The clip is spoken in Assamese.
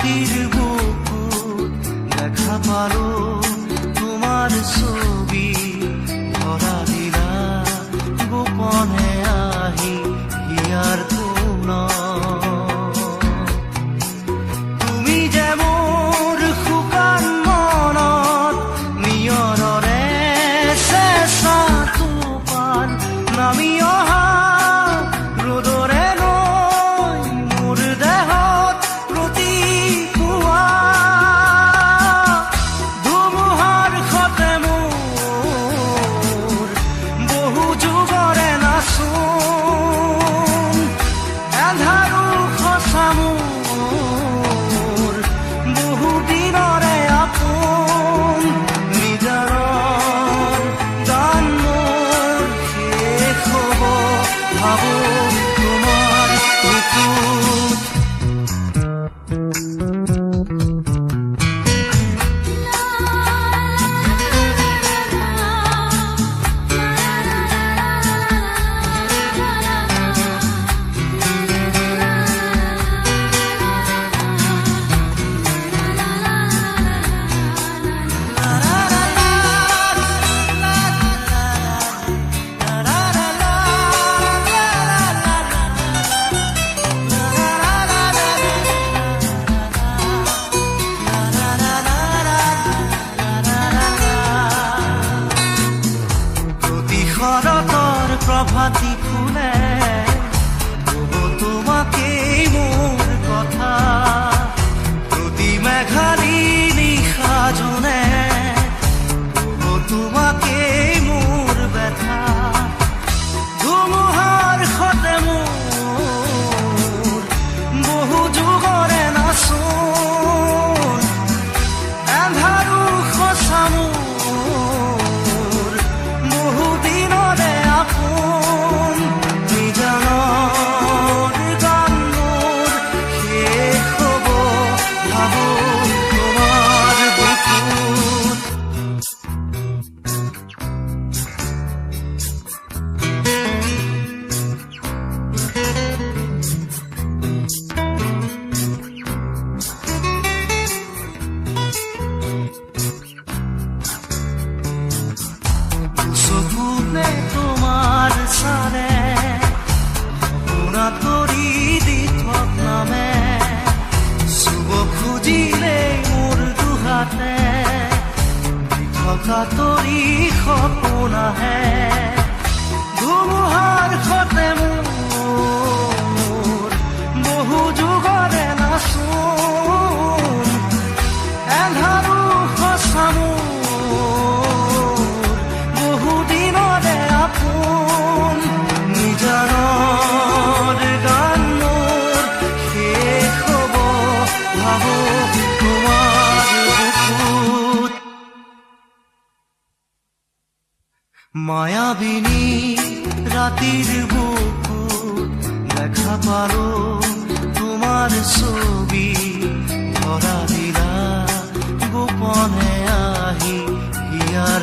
রাতির বুকুত দেখা পালো তোমার ছবি ধরা দিলা গোপনে আহি হিয়ার কোন তুমি যে মোর শুকান মনত নিয়ৰৰে চেঁচা টোপাল নামি অহা ৰ'দৰে নৈ মোৰ দেহত প্ৰতিপুৱা ধুমুহাৰ সতে মোৰ বহু যুগৰে নাচোন এন্ধাৰো সঁচা মোৰ বহু দিনৰে আপোন নিজাৰৰ গান মোৰ শেষ হ'ব ভাবো তোমাৰ বুকুত শৰতৰ প্ৰভাতী ফুলে কব তোমাকেই মোৰ কথা প্ৰতি মেঘালী নিশা জোনে কব তোমাকেই মোৰ ব্যথা ধুমুহাৰ সতে মোৰ বহু যুগৰে নাচোন এন্ধাৰো সঁচা মোৰ বহু দিনৰে আপোন নিজানৰ গান মোৰ শেষ হ'ব ভাবো তোমাৰ বুকুত চকুতে তোমাৰ চালে সপোনা তৰি দি থক নামে চুব খুজিলে মোৰ দুহাতে দি থকা তৰি সপোন আহে ধুমুহাৰ সতে মোৰ বহু যুগৰে নাচোন এন্ধাৰো সঁচা মোৰ বহু দিনৰে আপোন নিজানৰ গান মোৰ শেষ হ'ব ভাবো তোমাৰ বুকুত মায়াবিনী ৰাতিৰ বুকুত দেখা পালো তোমাৰ ছবি ধৰা দিলা গোপনে আহি হিয়াৰ